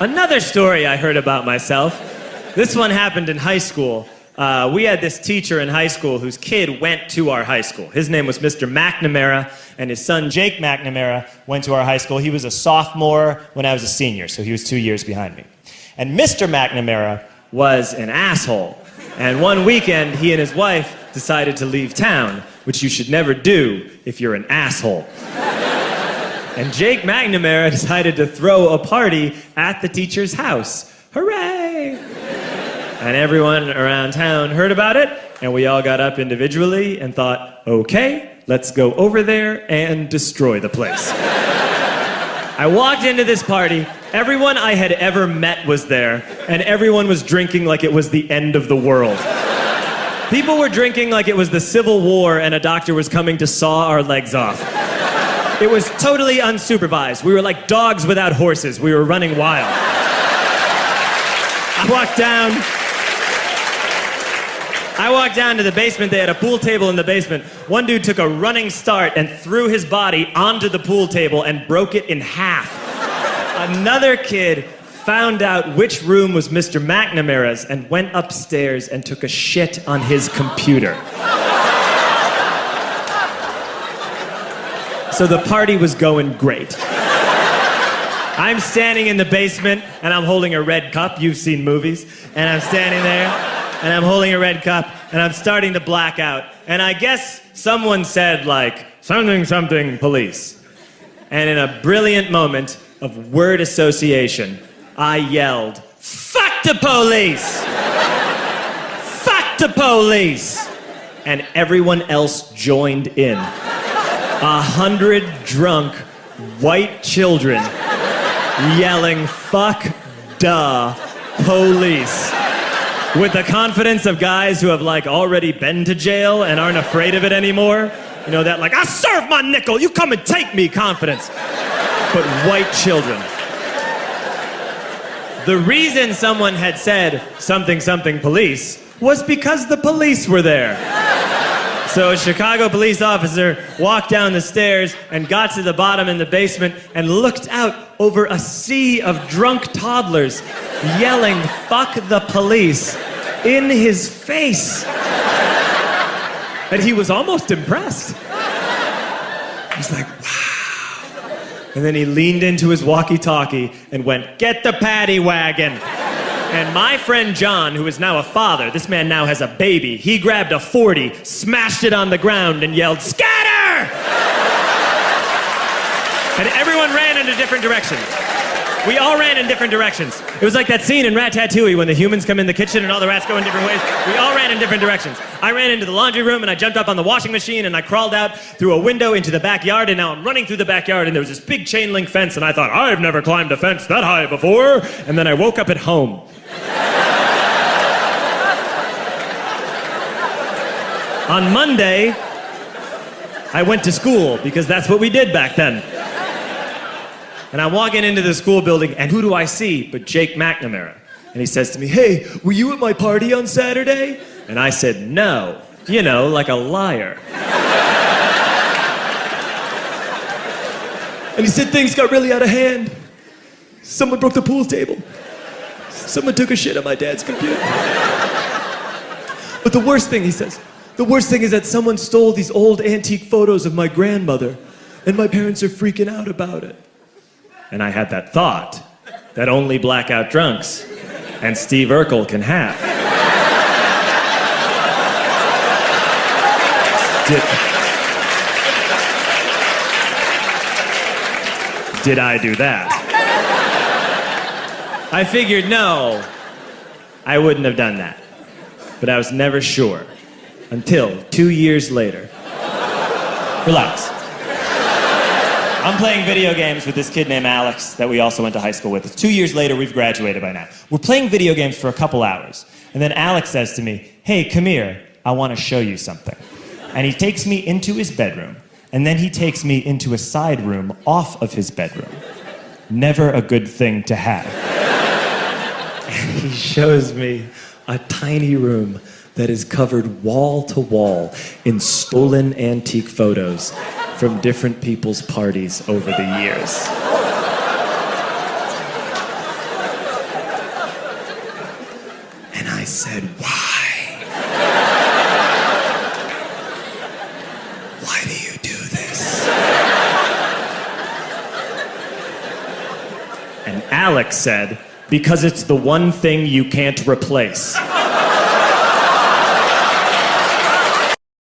Another story I heard about myself. This one happened in high school. We had this teacher in high school whose kid went to our high school. His name was Mr. McNamara, and his son Jake McNamara went to our high school. He was a sophomore when I was a senior, so he was 2 years behind me. And Mr. McNamara was an asshole. And one weekend, he and his wife decided to leave town, which you should never do if you're an asshole. And Jake McNamara decided to throw a party at the teacher's house. Hooray! And everyone around town heard about it, and we all got up individually and thought, okay, let's go over there and destroy the place. I walked into this party, everyone I had ever met was there, and everyone was drinking like it was the end of the world. People were drinking like it was the Civil War and a doctor was coming to saw our legs off. It was totally unsupervised. We were like dogs without horses. We were running wild. I walked down to the basement. They had a pool table in the basement. One dude took a running start and threw his body onto the pool table and broke it in half. Another kid found out which room was Mr. McNamara's and went upstairs and took a shit on his computer. So the party was going great. I'm standing in the basement and I'm holding a red cup. You've seen movies. And I'm standing there and I'm holding a red cup and I'm starting to black out. And I guess someone said like, something, something, police. And in a brilliant moment of word association, I yelled, fuck the police! Fuck the police! And everyone else joined in. 100 drunk white children yelling, fuck the police. With the confidence of guys who have like already been to jail and aren't afraid of it anymore. You know, that like, I serve my nickel, you come and take me confidence. But white children. The reason someone had said something, something police was because the police were there. So a Chicago police officer walked down the stairs and got to the bottom in the basement and looked out over a sea of drunk toddlers yelling, fuck the police, in his face. And he was almost impressed. He was like, wow. And then he leaned into his walkie-talkie and went, get the paddy wagon. And my friend John, who is now a father, this man now has a baby, he grabbed a 40, smashed it on the ground and yelled, scatter! And everyone ran in a different direction. We all ran in different directions. It was like that scene in Ratatouille when the humans come in the kitchen and all the rats go in different ways. We all ran in different directions. I ran into the laundry room and I jumped up on the washing machine and I crawled out through a window into the backyard, and now I'm running through the backyard and there was this big chain link fence and I thought, I've never climbed a fence that high before. And then I woke up at home. On Monday, I went to school because that's what we did back then. And I'm walking into the school building, and who do I see but Jake McNamara? And he says to me, hey, were you at my party on Saturday? And I said, no. You know, like a liar. And he said, things got really out of hand. Someone broke the pool table. Someone took a shit on my dad's computer. But the worst thing, he says, the worst thing is that someone stole these old antique photos of my grandmother, and my parents are freaking out about it. And I had that thought that only blackout drunks and Steve Urkel can have. Did I do that? I figured, no, I wouldn't have done that. But I was never sure until 2 years later. Relax. I'm playing video games with this kid named Alex that we also went to high school with. It's 2 years later, we've graduated by now. We're playing video games for a couple hours. And then Alex says to me, hey, come here, I want to show you something. And he takes me into his bedroom, and then he takes me into a side room off of his bedroom. Never a good thing to have. And he shows me a tiny room that is covered wall to wall in stolen antique photos from different people's parties over the years. said, why? Why do you do this? And Alex said, because it's the one thing you can't replace.